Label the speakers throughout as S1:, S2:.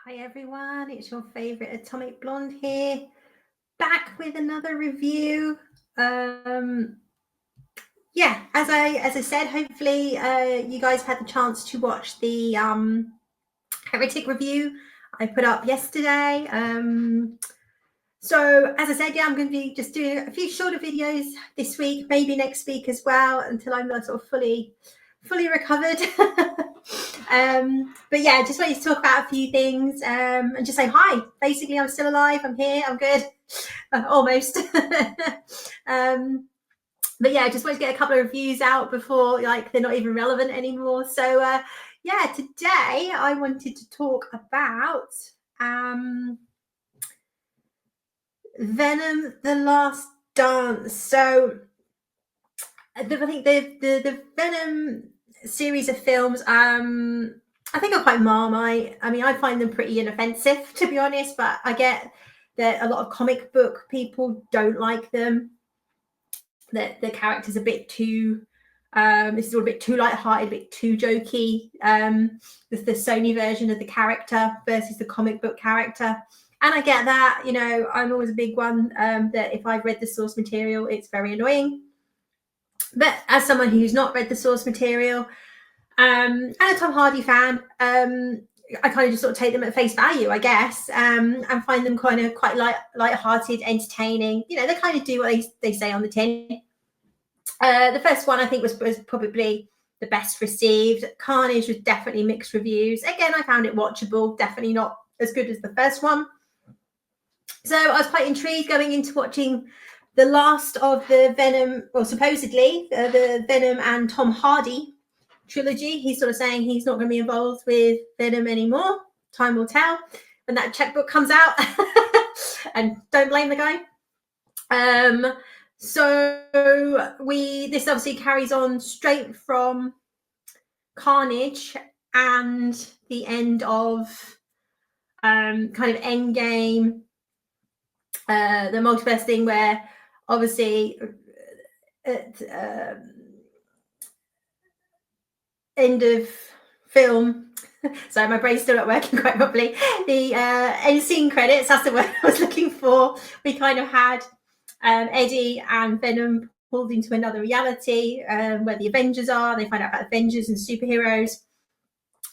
S1: Hi everyone, it's your favorite Atomic Blonde here, back with another review. Yeah, as I said, hopefully you guys had the chance to watch the Heretic review I put up yesterday. So as I said, yeah, I'm going to be just doing a few shorter videos this week, maybe next week as well, until I'm sort of fully recovered. But yeah, just wanted to talk about a few things and just say hi. Basically, I'm still alive. I'm here. I'm good. Almost. But yeah, I just wanted to get a couple of reviews out before they're not even relevant anymore. So yeah, today I wanted to talk about Venom: The Last Dance. So I think the Venom series of films, I think are quite Marmite. I mean, I find them pretty inoffensive, to be honest, but I get that a lot of comic book people don't like them. That the character's a bit too this is all a bit too light-hearted, a bit too jokey. The Sony version of the character versus the comic book character. And I get that, I'm always a big one that if I've read the source material, it's very annoying. But as someone who's not read the source material and a Tom Hardy fan, I kind of just sort of take them at face value, I guess, and find them kind of quite light-hearted, entertaining. They kind of do what they say on the tin. The first one I think was probably the best received. Carnage was definitely mixed reviews. Again, I found it watchable, definitely not as good as the first one. So I was quite intrigued going into watching the last of the Venom, well, supposedly the Venom and Tom Hardy trilogy. He's sort of saying he's not going to be involved with Venom anymore. Time will tell when that checkbook comes out. And don't blame the guy. So this obviously carries on straight from Carnage and the end of kind of Endgame, the multiverse thing, where obviously at end of film, sorry, my brain's still not working quite properly, the end scene credits, that's the word I was looking for. We kind of had Eddie and Venom pulled into another reality where the Avengers are. They find out about Avengers and superheroes,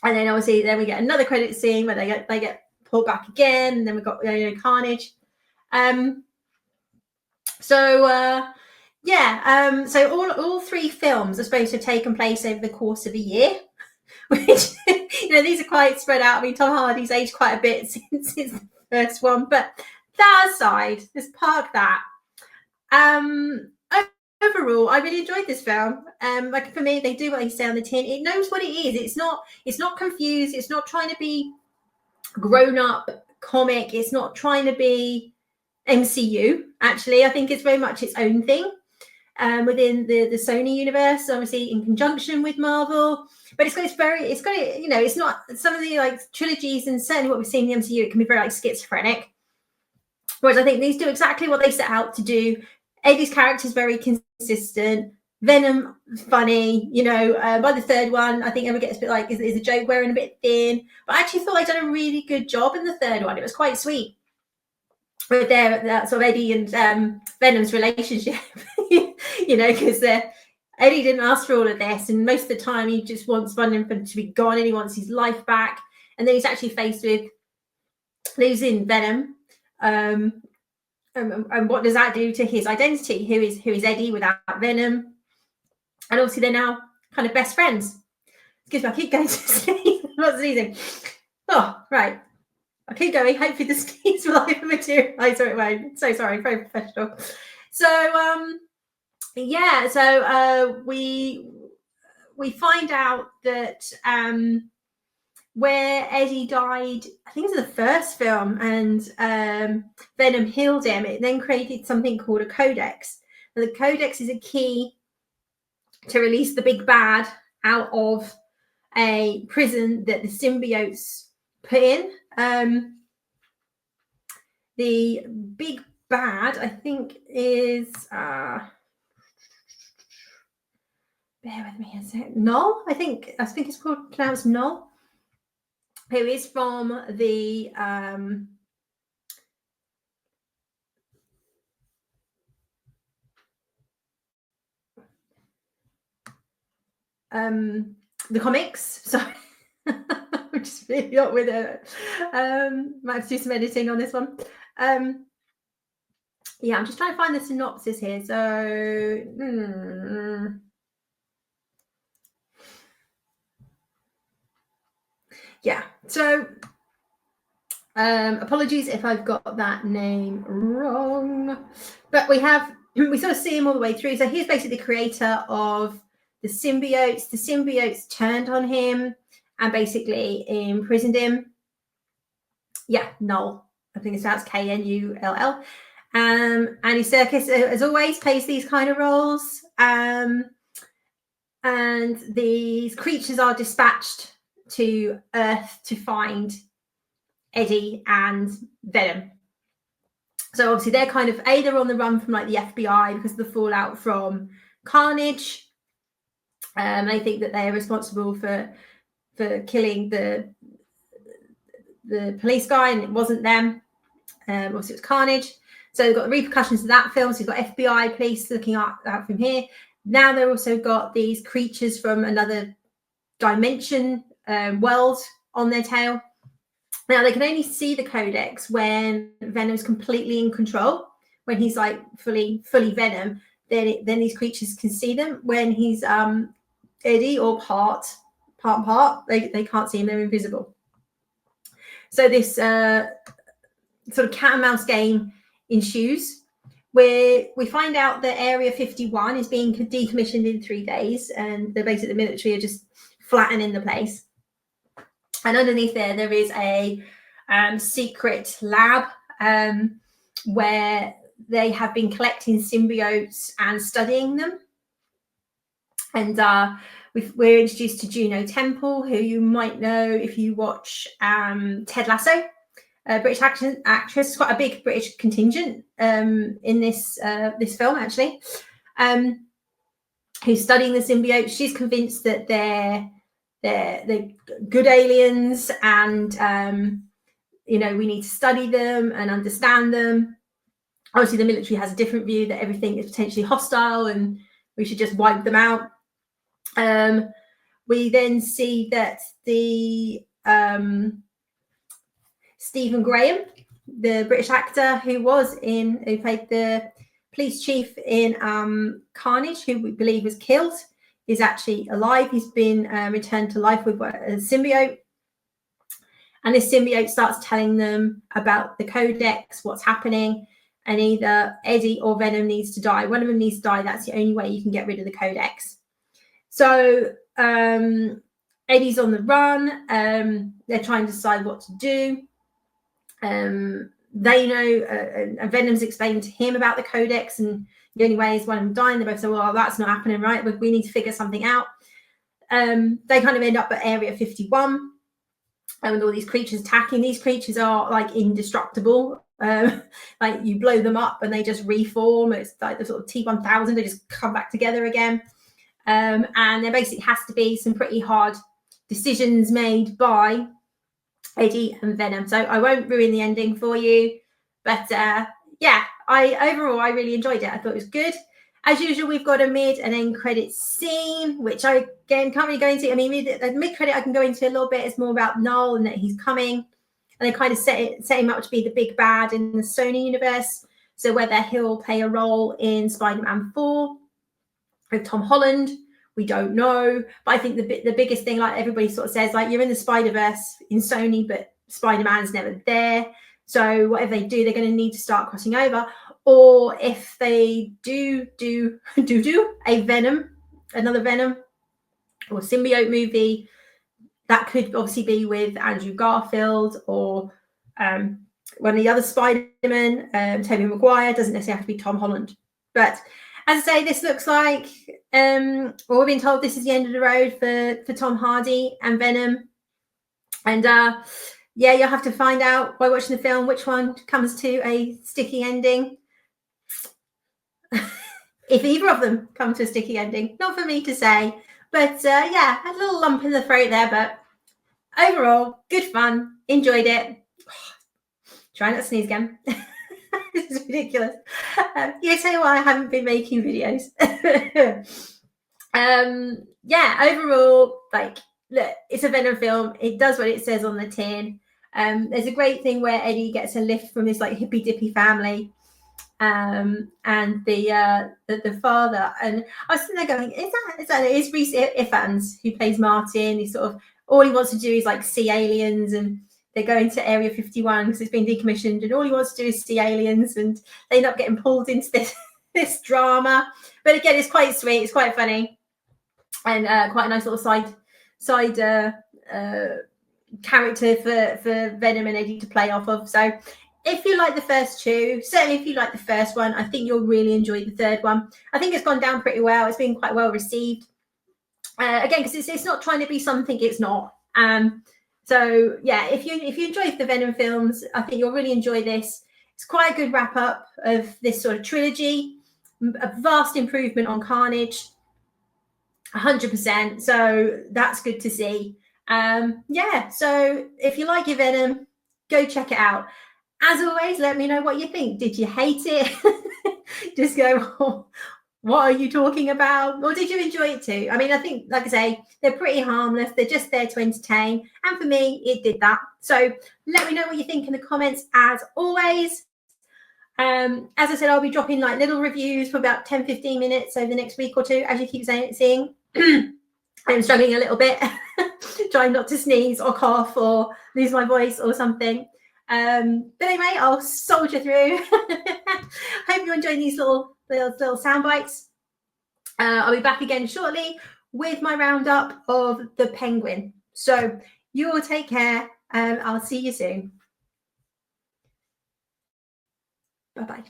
S1: and then obviously then we get another credit scene where they get pulled back again, and then we've got Carnage. So all three films are supposed to have taken place over the course of a year, which these are quite spread out. I mean, Tom Hardy's aged quite a bit since the first one, but that aside, let's park that. Overall, I really enjoyed this film. Like for me, they do what they say on the tin. It knows what it is. It's not confused. It's not trying to be grown-up comic. It's not trying to be MCU. Actually, I think it's very much its own thing within the Sony universe, obviously in conjunction with Marvel. But it's not some of the like trilogies, and certainly what we've seen in the MCU, it can be very like schizophrenic. Whereas I think these do exactly what they set out to do. Eddie's character is very consistent. Venom, funny. By the third one, I think Emma gets a bit like, is the joke wearing a bit thin? But I actually thought I'd done a really good job in the third one. It was quite sweet with that sort of Eddie and Venom's relationship. Because Eddie didn't ask for all of this, and most of the time he just wants Venom to be gone, and he wants his life back. And then he's actually faced with losing Venom. And what does that do to his identity? Who is Eddie without Venom? And obviously they're now kind of best friends. Excuse me, I keep going to sleep. I'm not sneezing. Oh, right. I keep going. Hopefully the sneeze will either materialize or it won't. So sorry, very professional. So we find out that where Eddie died, I think it was the first film, and Venom healed him, it then created something called a codex. And the codex is a key to release the big bad out of a prison that the symbiotes put in. The big bad, I think, is bear with me a sec. Null, I think it's called pronounced Null. who is from the comics. So I'm just really not with it. Might have to do some editing on this one. Yeah, I'm just trying to find the synopsis here. So yeah, so apologies if I've got that name wrong, but we sort of see him all the way through. So he's basically the creator of the symbiotes. The symbiotes turned on him and basically imprisoned him. Yeah, Null. I think it sounds Knull. Andy Serkis, as always, plays these kind of roles. And these creatures are dispatched to Earth to find Eddie and Venom. So obviously they're kind of they're on the run from like the FBI because of the fallout from Carnage. They think that they're responsible for killing the police guy, and it wasn't them. Obviously it was Carnage. So they've got the repercussions of that film. So you've got FBI police looking out from here. Now they've also got these creatures from another dimension world on their tail. Now they can only see the codex when Venom's completely in control. When he's like fully Venom, then these creatures can see them. When he's Eddie or part, they can't see him. They're invisible. So this sort of cat and mouse game ensues, where we find out that Area 51 is being decommissioned in 3 days, and the military are just flattening the place. And underneath there is a secret lab where they have been collecting symbiotes and studying them. And we're introduced to Juno Temple, who you might know if you watch Ted Lasso. British actress, quite a big British contingent in this film, actually, who's studying the symbiotes. She's convinced that they're good aliens, and we need to study them and understand them. Obviously, the military has a different view that everything is potentially hostile and we should just wipe them out. We then see that the Stephen Graham, the British actor who played the police chief in Carnage, who we believe was killed, is actually alive. He's been returned to life with a symbiote. And this symbiote starts telling them about the codex, what's happening, and either Eddie or Venom needs to die. One of them needs to die. That's the only way you can get rid of the codex. So Eddie's on the run. They're trying to decide what to do. They know, Venom's explained to him about the codex, and the only way is one of them dying. They both say, well, that's not happening, right? We need to figure something out. They kind of end up at Area 51, and all these creatures attacking. These creatures are like indestructible. Like you blow them up and they just reform. It's like the sort of T-1000. They just come back together again. And there basically has to be some pretty hard decisions made by Eddie and Venom. So I won't ruin the ending for you, but yeah, I really enjoyed it. I thought it was good. As usual, we've got a mid and end credit scene, which I again can't really go into. I mean, the mid credit I can go into a little bit. It's more about Null and that he's coming, and they kind of set him up to be the big bad in the Sony universe. So whether he'll play a role in Spider-Man 4 with Tom Holland, we don't know. But I think the biggest thing, like everybody sort of says, like you're in the Spider-Verse in Sony, but Spider-Man's never there. So whatever they do, they're going to need to start crossing over. Or if they do a Venom, another Venom or symbiote movie, that could obviously be with Andrew Garfield or one of the other Spider-Men, Tobey Maguire. Doesn't necessarily have to be Tom Holland. But as I say, this looks like, well, we've been told this is the end of the road for Tom Hardy and Venom. And yeah, you'll have to find out by watching the film which one comes to a sticky ending. If either of them come to a sticky ending, not for me to say. But yeah, a little lump in the throat there, but overall, good fun. Enjoyed it. Try not to sneeze again. This is ridiculous. You tell you why I haven't been making videos. Yeah, overall, like, look, it's a Venom film. It does what it says on the tin. There's a great thing where Eddie gets a lift from this like hippy dippy family, and the father. And I was sitting there going, is Reese Ifans who plays Martin? He sort of, all he wants to do is like see aliens, and they're going to Area 51 because it's been decommissioned, and all he wants to do is see aliens, and they end up getting pulled into this drama. But again, it's quite sweet, it's quite funny, and quite a nice little side character for Venom and Eddie to play off of. So if you like the first two, certainly if you like the first one, I think you'll really enjoy the third one. I think it's gone down pretty well. It's been quite well received. Again, because it's not trying to be something it's not. So yeah, if you enjoyed the Venom films, I think you'll really enjoy this. It's quite a good wrap up of this sort of trilogy. A vast improvement on Carnage, 100%. So that's good to see. Yeah, so if you like your Venom, go check it out. As always, let me know what you think. Did you hate it? Just go, oh, what are you talking about? Or did you enjoy it too? I mean, I think, like I say, they're pretty harmless. They're just there to entertain. And for me, it did that. So let me know what you think in the comments, as always. As I said, I'll be dropping like little reviews for about 10-15 minutes over the next week or two, as you keep seeing. I'm struggling a little bit, trying not to sneeze or cough or lose my voice or something. But anyway, I'll soldier through. Hope you're enjoying these little sound bites. I'll be back again shortly with my roundup of the Penguin. So you all take care, and I'll see you soon. Bye-bye.